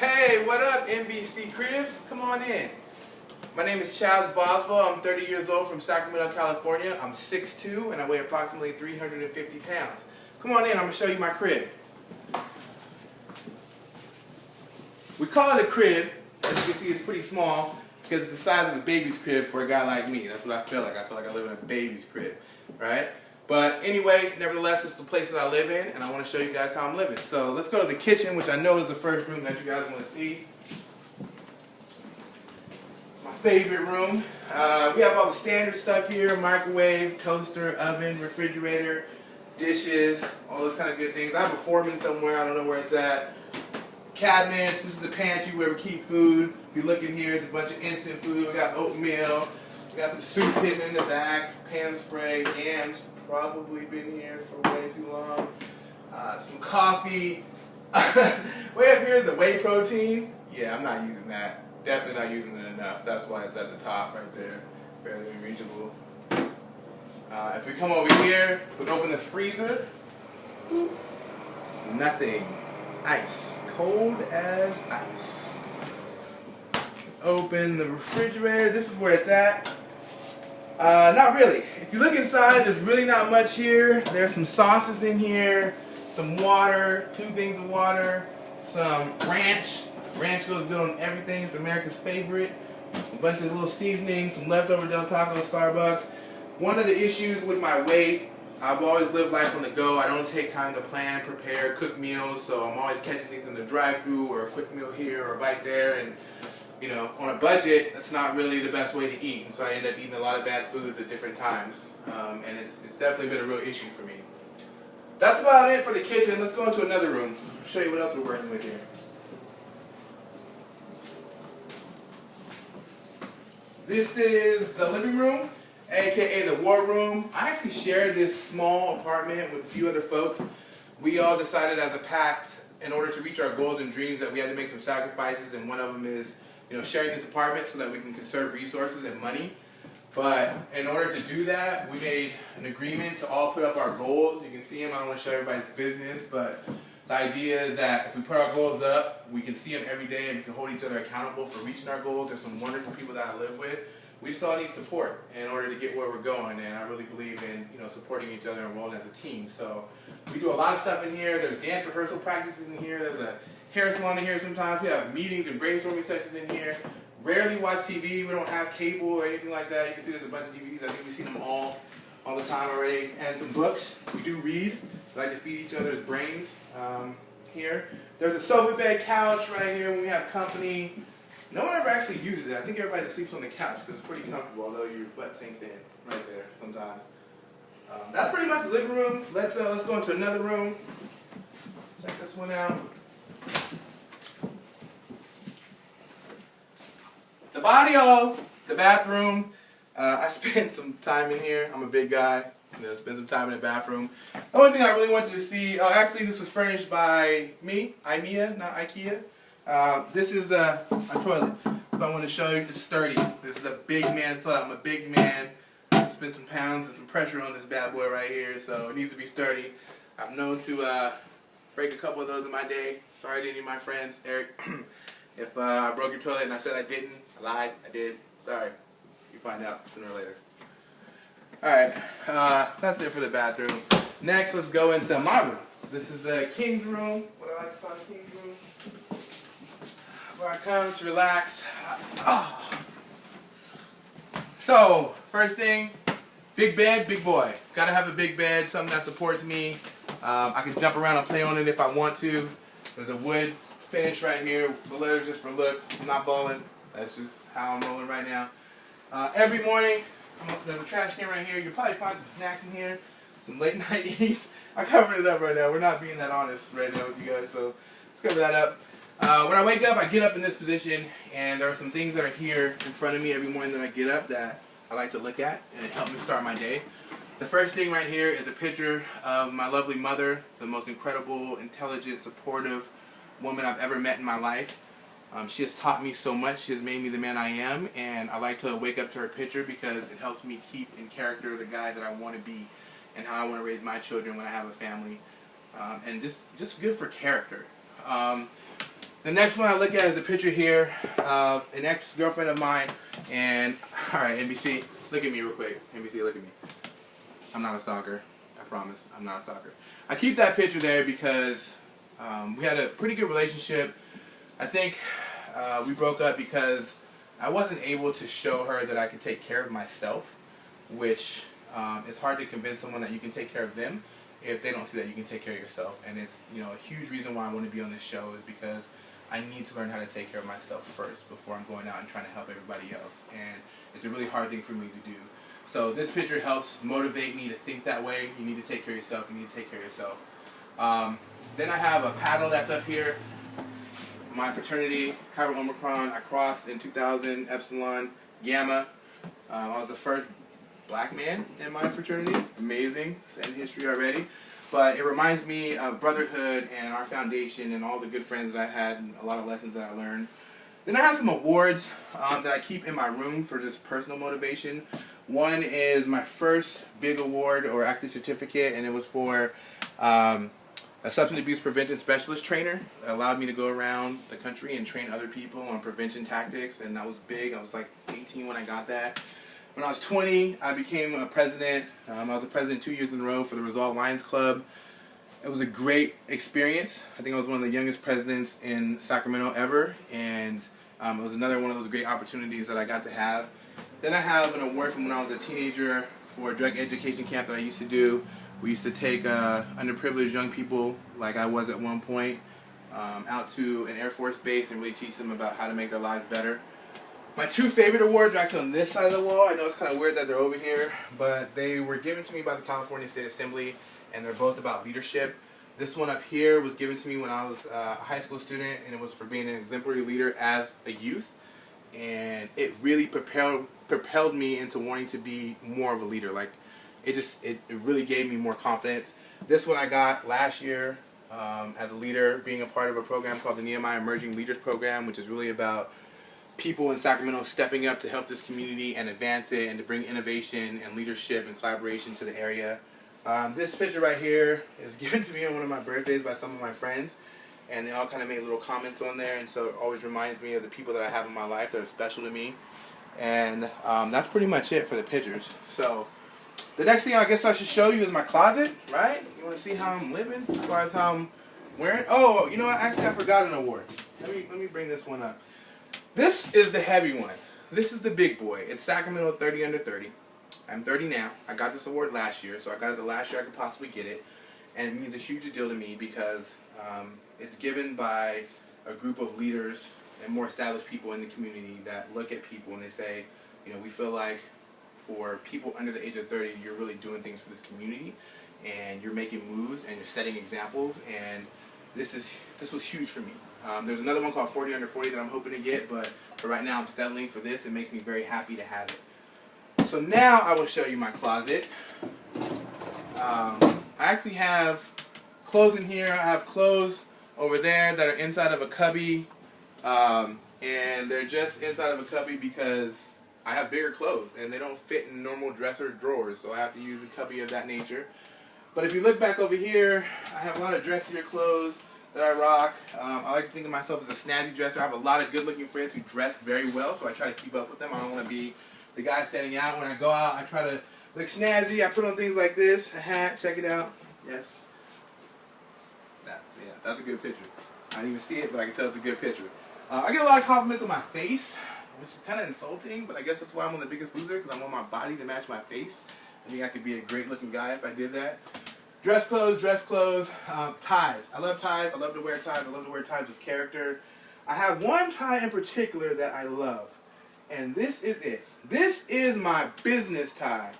Hey, what up, NBC Cribs? Come on in. My name is Chaez Boswell. I'm 30 years old from Sacramento, California. I'm 6'2", and I weigh approximately 350 pounds. Come on in, I'm going to show you my crib. We call it a crib. As you can see, it's pretty small because it's the size of a baby's crib for a guy like me. That's what I feel like. I feel like I live in a baby's crib, right? But anyway, nevertheless, it's the place that I live in, and I want to show you guys how I'm living. So let's go to the kitchen, which I know is the first room that you guys want to see. My favorite room. We have all the standard stuff here: microwave, toaster, oven, refrigerator, dishes, all those kind of good things. I have a foreman somewhere. I don't know where it's at. Cabinets. This is the pantry where we keep food. If you look in here, it's a bunch of instant food. We got oatmeal. We got some soup hidden in the back. Pam spray. Yams. Probably been here for way too long. Some coffee. Way up here is the whey protein. Yeah, I'm not using that. Definitely not using it enough. That's why it's at the top right there. Barely reachable. If we come over here, we open the freezer. Nothing. Ice. Cold as ice. Open the refrigerator. This is where it's at. Not really. If you look inside, there's really not much here. There's some sauces in here, some water, 2 things of water, some ranch. Ranch goes good on everything. It's America's favorite. A bunch of little seasonings, some leftover Del Taco Starbucks. One of the issues with my weight, I've always lived life on the go. I don't take time to plan, prepare, cook meals, so I'm always catching things in the drive-thru or a quick meal here or a bite there. And you know, on a budget, that's not really the best way to eat. And so I end up eating a lot of bad foods at different times. And it's definitely been a real issue for me. That's about it for the kitchen. Let's go into another room. I'll show you what else we're working with here. This is the living room, aka the war room. I actually share this small apartment with a few other folks. We all decided as a pact, in order to reach our goals and dreams, that we had to make some sacrifices, and one of them is sharing this apartment so that we can conserve resources and money. But in order to do that, we made an agreement to all put up our goals. You can see them. I don't want to show everybody's business, but the idea is that if we put our goals up, we can see them every day and we can hold each other accountable for reaching our goals. There's some wonderful people that I live with. We just all need support in order to get where we're going, and I really believe in supporting each other and rolling as a team. So we do a lot of stuff in here. There's dance rehearsal practices in here. There's a hair salon in here sometimes. We have meetings and brainstorming sessions in here. Rarely watch TV. We don't have cable or anything like that. You can see there's a bunch of DVDs. I think we've seen them all the time already. And some books. We do read. We like to feed each other's brains here. There's a sofa bed couch right here when we have company. No one ever actually uses it. I think everybody that sleeps on the couch because it's pretty comfortable, although your butt sinks in right there sometimes. That's pretty much the living room. Let's go into another room. Check this one out. The patio, the bathroom. I spent some time in here. I'm a big guy. Spend some time in the bathroom. The only thing I really want you to see, actually this was furnished by me, IMEA, not IKEA. This is a toilet. So I want to show you, it's sturdy. This is a big man's toilet. I'm a big man. Spent some pounds and some pressure on this bad boy right here, so it needs to be sturdy. I'm known to break a couple of those in my day. Sorry to any of my friends. Eric, if I broke your toilet and I said I didn't, I lied, I did. Sorry. You find out sooner or later. Alright, that's it for the bathroom. Next, let's go into my room. This is the king's room, what I like to call the king's room, where I come to relax. So, first thing, big bed, big boy. Gotta have a big bed, something that supports me. I can jump around and play on it if I want to. There's a wood finish right here. The letter's just for looks. I'm not balling. That's just how I'm rolling right now. Every morning, there's a trash can right here. You'll probably find some snacks in here, some late night eats. I covered it up right now. We're not being that honest right now with you guys, so let's cover that up. When I wake up, I get up in this position, and there are some things that are here in front of me every morning that I get up that I like to look at, and it helps me start my day. The first thing right here is a picture of my lovely mother, the most incredible, intelligent, supportive woman I've ever met in my life. She has taught me so much. She has made me the man I am, and I like to wake up to her picture because it helps me keep in character the guy that I want to be and how I want to raise my children when I have a family. And just good for character. The next one I look at is a picture here of an ex-girlfriend of mine. And, alright, NBC, look at me real quick. NBC, look at me. I'm not a stalker. I promise. I'm not a stalker. I keep that picture there because we had a pretty good relationship. I think we broke up because I wasn't able to show her that I could take care of myself, which it's hard to convince someone that you can take care of them if they don't see that you can take care of yourself. And it's, you know, a huge reason why I want to be on this show is because I need to learn how to take care of myself first before I'm going out and trying to help everybody else. And it's a really hard thing for me to do. So this picture helps motivate me to think that way. You need to take care of yourself. You need to take care of yourself. Then I have a paddle that's up here. My fraternity, Chi Rho Omicron, I crossed in 2000, Epsilon, Gamma. I was the first black man in my fraternity. Amazing. It's in history already. But it reminds me of brotherhood and our foundation and all the good friends that I had and a lot of lessons that I learned. Then I have some awards that I keep in my room for just personal motivation. One is my first big award, or actually certificate, and it was for a substance abuse prevention specialist trainer. It allowed me to go around the country and train other people on prevention tactics, and that was big. I was like 18 when I got that. When I was 20, I became a president. I was a president 2 years in a row for the Resolve Lions Club. It was a great experience. I think I was one of the youngest presidents in Sacramento ever, and it was another one of those great opportunities that I got to have. Then I have an award from when I was a teenager for a drug education camp that I used to do. We used to take underprivileged young people, like I was at one point, out to an Air Force base and really teach them about how to make their lives better. My two favorite awards are actually on this side of the wall. I know it's kind of weird that they're over here, but they were given to me by the California State Assembly, and they're both about leadership. This one up here was given to me when I was a high school student, and it was for being an exemplary leader as a youth. And it really propelled me into wanting to be more of a leader. Like, it really gave me more confidence. This one I got last year as a leader, being a part of a program called the Nehemiah Emerging Leaders Program, which is really about people in Sacramento stepping up to help this community and advance it and to bring innovation and leadership and collaboration to the area. This picture right here is given to me on one of my birthdays by some of my friends, and they all kind of made little comments on there, and so it always reminds me of the people that I have in my life that are special to me. And that's pretty much it for the pictures. So the next thing I guess I should show you is my closet, right? You want to see how I'm living as far as how I'm wearing? Oh, you know what? Actually, I forgot an award. Let me bring this one up. This is the heavy one. This is the big boy. It's Sacramento 30 Under 30. I'm 30 now. I got this award last year, so I got it the last year I could possibly get it. And it means a huge deal to me because it's given by a group of leaders and more established people in the community that look at people and they say, you know, we feel like for people under the age of 30, you're really doing things for this community, and you're making moves and you're setting examples, and this was huge for me. There's another one called 40 Under 40 that I'm hoping to get, but for right now I'm settling for this. It makes me very happy to have it. So now I will show you my closet. I actually have clothes in here. I have clothes over there that are inside of a cubby, and they're just inside of a cubby because I have bigger clothes and they don't fit in normal dresser drawers, so I have to use a cubby of that nature. But if you look back over here, I have a lot of dressier clothes that I rock. I like to think of myself as a snazzy dresser. I have a lot of good-looking friends who dress very well, so I try to keep up with them. I don't want to be the guy standing out. When I go out, I try to look snazzy. I put on things like this, a hat. Check it out. Yes. Yeah, that's a good picture. I didn't even see it, but I can tell it's a good picture. I get a lot of compliments on my face, which is kind of insulting, but I guess that's why I'm on The Biggest Loser, because I want my body to match my face. I think I could be a great-looking guy if I did that. Dress clothes, ties. I love ties. I love to wear ties. I love to wear ties with character. I have one tie in particular that I love, and this is it. This is my business tie.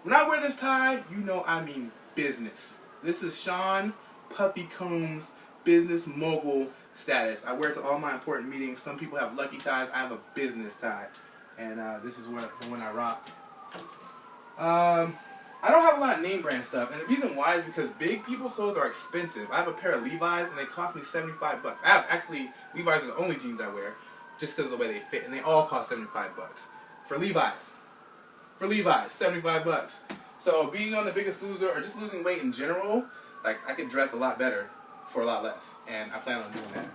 When I wear this tie, you know I mean business. This is Sean Puffy Combs' business mogul status. I wear it to all my important meetings. Some people have lucky ties. I have a business tie, and this is the one I rock. I don't have a lot of name brand stuff, and the reason why is because big people clothes are expensive. I have a pair of Levi's, and they cost me $75. I have actually, Levi's are the only jeans I wear, just because of the way they fit, and they all cost $75 for Levi's. For Levi's, $75. So being on The Biggest Loser, or just losing weight in general, like I could dress a lot better for a lot less, and I plan on doing that.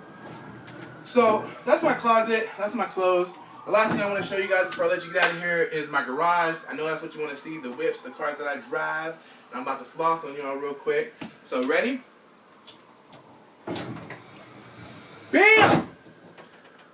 So that's my closet, that's my clothes. The last thing I want to show you guys before I let you get out of here is my garage. I know that's what you want to see, the whips, the cars that I drive. And I'm about to floss on y'all real quick. So ready? Bam!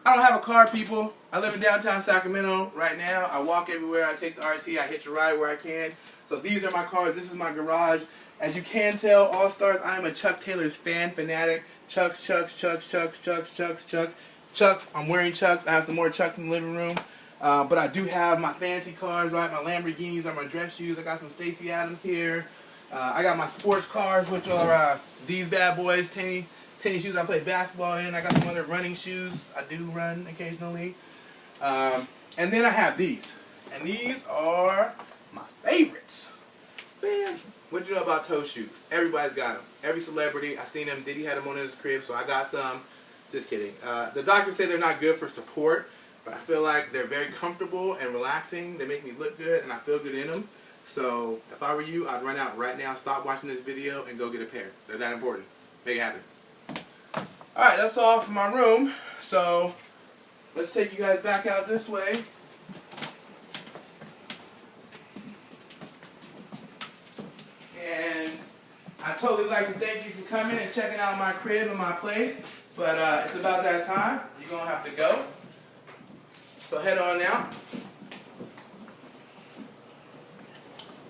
I don't have a car, people. I live in downtown Sacramento right now. I walk everywhere. I take the RT. I hitch a ride where I can. So these are my cars. This is my garage. As you can tell, All Stars, I am a Chuck Taylor's fan fanatic. Chucks, Chucks, Chucks, Chucks, Chucks, Chucks, Chucks. Chucks. I'm wearing Chucks. I have some more Chucks in the living room. But I do have my fancy cars, right? My Lamborghinis are my dress shoes. I got some Stacey Adams here. I got my sports cars, which are these bad boys, tennis shoes I play basketball in. I got some other running shoes. I do run occasionally. And then I have these. And these are my favorites. Man, what you know about toe shoes? Everybody's got them. Every celebrity. I seen them. Diddy had them on his crib, so I got some. Just kidding. The doctors say they're not good for support, but I feel like they're very comfortable and relaxing. They make me look good, and I feel good in them. So if I were you, I'd run out right now, stop watching this video, and go get a pair. They're that important. Make it happen. Alright, that's all for my room. So let's take you guys back out this way. And I totally like to thank you for coming and checking out my crib and my place. But it's about that time. You're going to have to go. So head on out.